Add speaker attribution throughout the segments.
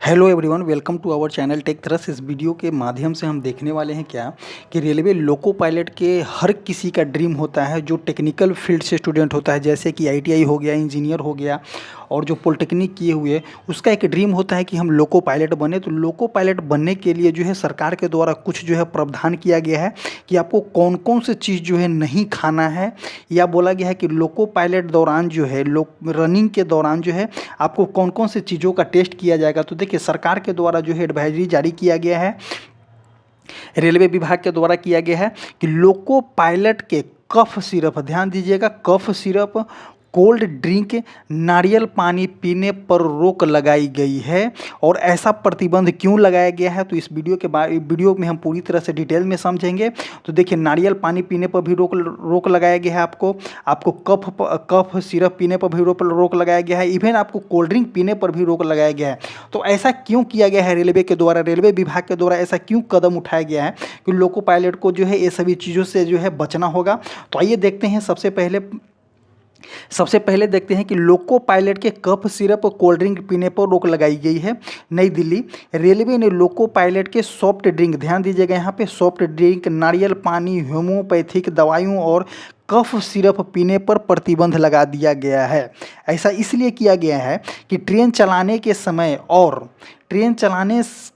Speaker 1: Hello everyone, welcome to our channel tech thrust. इस video के माध्यम से हम देखने वाले हैं क्या कि रेलवे लोको पायलट के हर किसी का ड्रीम होता है जो टेक्निकल फील्ड से स्टूडेंट होता है, जैसे कि आईटीआई हो गया, इंजीनियर हो गया और जो पॉलिटेक्निक किए हुए, उसका एक ड्रीम होता है कि हम लोको पायलट बने। तो लोको पायलट बनने के लिए जो है सरकार के द्वारा कुछ जो है प्रावधान किया गया है कि आपको कौन कौन से चीज़ जो है नहीं खाना है, या बोला गया है कि लोको पायलट दौरान जो है रनिंग के दौरान जो है आपको कौन कौन से चीज़ों का टेस्ट किया जाएगा। तो देखिए, सरकार के द्वारा जो है एडवाइजरी जारी किया गया है, रेलवे विभाग के द्वारा किया गया है कि लोको पायलट के कफ सिरप, ध्यान दीजिएगा, कफ सिरप, कोल्ड ड्रिंक, नारियल पानी पीने पर रोक लगाई गई है। और ऐसा प्रतिबंध क्यों लगाया गया है, तो इस वीडियो में हम पूरी तरह से डिटेल में समझेंगे। तो देखिए, नारियल पानी पीने पर भी रोक लगाया गया है, आपको कफ सिरप पीने पर भी रोक लगाया गया है, इवन आपको कोल्ड ड्रिंक पीने पर भी रोक लगाया गया है। तो ऐसा क्यों किया गया है रेलवे के द्वारा, रेलवे विभाग के द्वारा ऐसा क्यों कदम उठाया गया है कि लोको पायलट को जो है ये सभी चीज़ों से जो है बचना होगा। तो आइए देखते हैं। सबसे पहले देखते हैं कि लोको पायलट के कफ सिरप और कोल्ड ड्रिंक पीने पर रोक लगाई गई है। नई दिल्ली, रेलवे ने लोको पायलट के सॉफ्ट ड्रिंक, ध्यान दीजिएगा यहाँ पे, सॉफ्ट ड्रिंक, नारियल पानी, होम्योपैथिक दवाइयों और कफ सिरप पीने पर प्रतिबंध लगा दिया गया है। ऐसा इसलिए किया गया है कि ट्रेन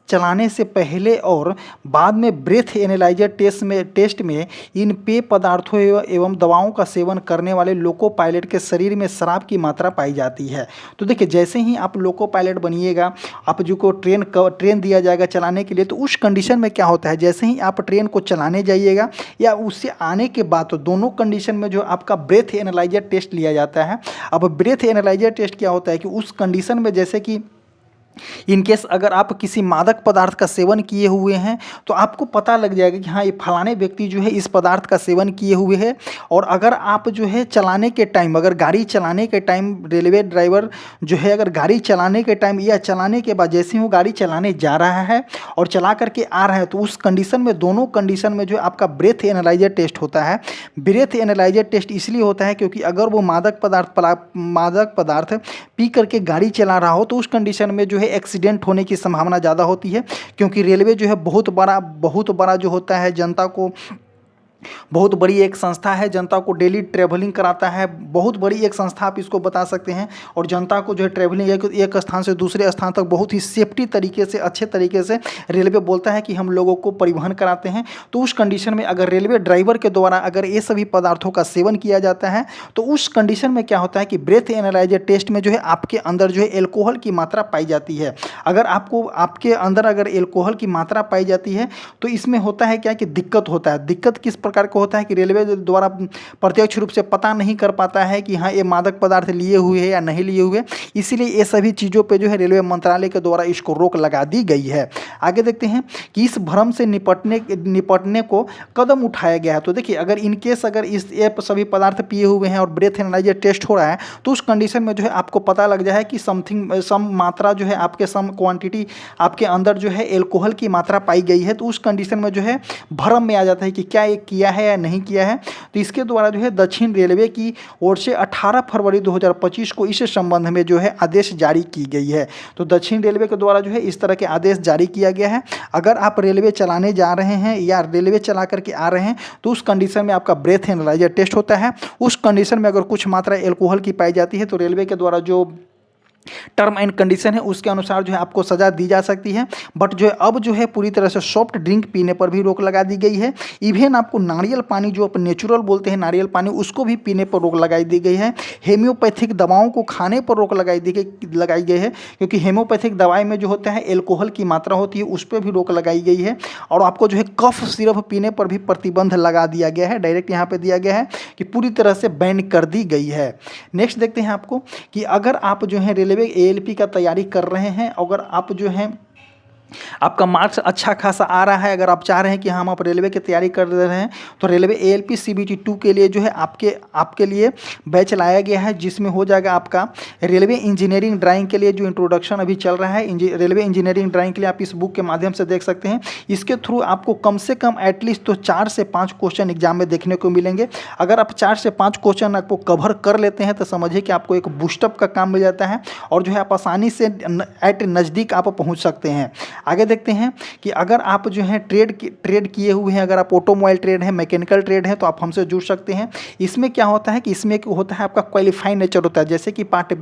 Speaker 1: चलाने से पहले और बाद में ब्रेथ एनालाइजर टेस्ट में इन पेय पदार्थों एवं दवाओं का सेवन करने वाले लोको पायलट के शरीर में शराब की मात्रा पाई जाती है। तो देखिए, जैसे ही आप लोको पायलट बनिएगा, आप जो को ट्रेन दिया जाएगा चलाने के लिए, तो उस कंडीशन में क्या होता है, जैसे ही आप ट्रेन को चलाने जाइएगा या उससे आने के बाद, तो दोनों कंडीशन में जो आपका ब्रेथ एनालाइजर टेस्ट लिया जाता है। अब ब्रेथ एनालाइजर टेस्ट क्या होता है कि उस कंडीशन में, जैसे कि इनकेस अगर आप किसी मादक पदार्थ का सेवन किए हुए हैं, तो आपको पता लग जाएगा कि हाँ, ये फलाने व्यक्ति जो है इस पदार्थ का सेवन किए हुए हैं। और अगर आप जो है चलाने के टाइम, अगर गाड़ी चलाने के टाइम, रेलवे ड्राइवर जो है अगर गाड़ी चलाने के टाइम या चलाने के बाद जैसे ही वो गाड़ी चलाने जा रहा है और चला करके आ रहा है, तो उस कंडीशन में, दोनों कंडीशन में जो है आपका ब्रेथ एनालाइजर टेस्ट होता है। ब्रेथ एनालाइजर टेस्ट इसलिए होता है क्योंकि अगर वो मादक पदार्थ पी करके गाड़ी चला रहा हो, तो उस कंडीशन में जो एक्सीडेंट होने की संभावना ज़्यादा होती है। क्योंकि रेलवे जो है बहुत बड़ा जो होता है, जनता को, बहुत बड़ी एक संस्था है, जनता को डेली ट्रैवलिंग कराता है, बहुत बड़ी एक संस्था आप इसको बता सकते हैं। और जनता को जो है ट्रैवलिंग एक स्थान से दूसरे स्थान तक बहुत ही सेफ्टी तरीके से, अच्छे तरीके से रेलवे बोलता है कि हम लोगों को परिवहन कराते हैं। तो उस कंडीशन में अगर रेलवे ड्राइवर के द्वारा अगर ये सभी पदार्थों का सेवन किया जाता है, तो उस कंडीशन में क्या होता है कि ब्रेथ एनालाइजर टेस्ट में जो है आपके अंदर जो है एल्कोहल की मात्रा पाई जाती है। अगर आपके अंदर अगर एल्कोहल की मात्रा पाई जाती है, तो इसमें होता है क्या कि दिक्कत होता है। दिक्कत किस प्रकार का होता है कि रेलवे द्वारा प्रत्यक्ष रूप से पता नहीं कर पाता है कि हाँ, ये मादक पदार्थ लिए हुए हैं या नहीं लिए हुए। इसीलिए ये सभी चीज़ों पे जो है रेलवे मंत्रालय के द्वारा इसको रोक लगा दी गई है। आगे देखते हैं कि इस भ्रम से निपटने को कदम उठाया गया है। तो देखिए, अगर इनकेस अगर इस सभी पदार्थ पिए हुए हैं और ब्रेथ एनालाइजर टेस्ट हो रहा है, तो उस कंडीशन में जो है आपको पता लग जाए कि सम मात्रा जो है आपके सम क्वांटिटी आपके अंदर जो है एल्कोहल की मात्रा पाई गई है, तो उस कंडीशन में जो है भ्रम में आ जाता है कि क्या ये किया है या नहीं किया है। तो इसके द्वारा जो है दक्षिण रेलवे की ओर से 18 फरवरी 2025 को इस संबंध में जो है आदेश जारी की गई है। तो दक्षिण रेलवे के द्वारा जो है इस तरह के आदेश जारी किया गया है। अगर आप रेलवे चलाने जा रहे हैं या रेलवे चला करके आ रहे हैं, तो उस कंडीशन में आपका ब्रेथ एनालाइजर टेस्ट होता है। उस कंडीशन में अगर कुछ मात्रा एल्कोहल की पाई जाती है, तो रेलवे के द्वारा जो टर्म एंड कंडीशन है उसके अनुसार जो है आपको सज़ा दी जा सकती है। बट जो है अब जो है पूरी तरह से सॉफ्ट ड्रिंक पीने पर भी रोक लगा दी गई है। इवन आपको नारियल पानी, जो अपन नेचुरल बोलते हैं नारियल पानी, उसको भी पीने पर रोक लगाई दी गई है। हेम्योपैथिक दवाओं को खाने पर रोक लगाई गई है, क्योंकि हेम्योपैथिक दवाई में जो होता है एल्कोहल की मात्रा होती है, उस पर भी रोक लगाई गई है। और आपको जो है कफ सिरप पीने पर भी प्रतिबंध लगा दिया गया है। डायरेक्ट यहाँ पर दिया गया है कि पूरी तरह से बैन कर दी गई है। नेक्स्ट देखते हैं आपको कि अगर आप जो है रेलवे एएलपी का तैयारी कर रहे हैं, अगर आप जो हैं आपका मार्क्स अच्छा खासा आ रहा है, अगर आप चाह रहे हैं कि हम आप रेलवे की तैयारी कर रहे हैं, तो रेलवे एएलपी सीबीटी 2 के लिए जो है आपके लिए बैच लाया गया है, जिसमें हो जाएगा आपका रेलवे इंजीनियरिंग ड्राइंग के लिए जो इंट्रोडक्शन अभी चल रहा है। रेलवे इंजीनियरिंग ड्राइंग के लिए आप इस बुक के माध्यम से देख सकते हैं। इसके थ्रू आपको कम से कम एटलीस्ट तो 4 से 5 क्वेश्चन एग्जाम में देखने को मिलेंगे। अगर आप 4 से 5 क्वेश्चन आपको कवर कर लेते हैं तो समझिए कि आपको एक बूस्टअप का काम मिल जाता है और जो है आप आसानी से नज़दीक आप पहुँच सकते हैं। आगे देखते हैं कि अगर आप जो है ट्रेड किए हुए हैं, अगर आप ऑटोमोबाइल ट्रेड है, मैकेनिकल ट्रेड है, तो आप हमसे जुड़ सकते हैं। इसमें क्या होता है कि इसमें एक होता है आपका क्वालिफाइड नेचर होता है, जैसे कि पार्ट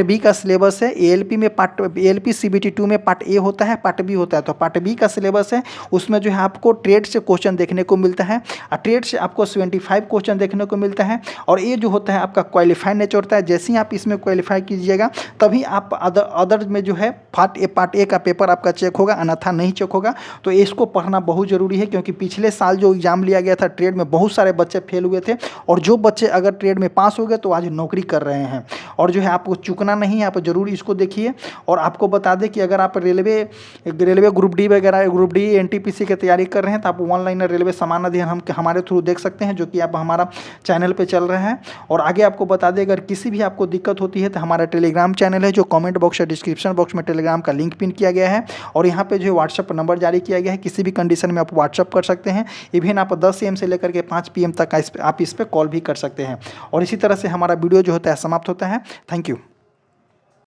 Speaker 1: बी का सिलेबस है। एएलपी में एएलपी सीबीटी 2 में पार्ट ए होता है, पार्ट बी होता है। तो पार्ट बी का सिलेबस है, उसमें जो है आपको ट्रेड से क्वेश्चन देखने को मिलता है और ट्रेड से आपको 75 क्वेश्चन देखने को मिलता है। और ये जो होता है आपका क्वालिफाइड नेचर होता है। जैसे ही आप इसमें क्वालिफाई कीजिएगा तभी आप अदर में जो है पार्ट ए का पेपर आपका चेक होगा, अन्यथा नहीं चेक होगा। तो इसको पढ़ना बहुत ज़रूरी है, क्योंकि पिछले साल जो एग्ज़ाम लिया गया था ट्रेड में बहुत सारे बच्चे फेल हुए थे, और जो बच्चे अगर ट्रेड में पास हो गए तो आज नौकरी कर रहे हैं। और जो है आपको चूकना नहीं है, आप ज़रूर इसको देखिए। और आपको बता दें कि अगर आप रेलवे ग्रुप डी वगैरह, ग्रुप डी एनटीपीसी की तैयारी कर रहे हैं, तो आप ऑनलाइन रेलवे समान अध्ययन हम हमारे थ्रू देख सकते हैं, जो कि आप हमारा चैनल पर चल रहा है। और आगे आपको बता दें, अगर किसी भी आपको दिक्कत होती है तो हमारा टेलीग्राम चैनल है, जो कमेंट बॉक्स या डिस्क्रिप्शन बॉक्स में टेलीग्राम का लिंक पिन किया गया है। और यहाँ पे जो है व्हाट्सएप नंबर जारी किया गया है, किसी भी कंडीशन में आप व्हाट्सएप कर सकते हैं। इवन आप 10 AM से लेकर के 5 PM तक आप इस पर कॉल भी कर सकते हैं। और इसी तरह से हमारा वीडियो जो होता है समाप्त होता है। Thank you.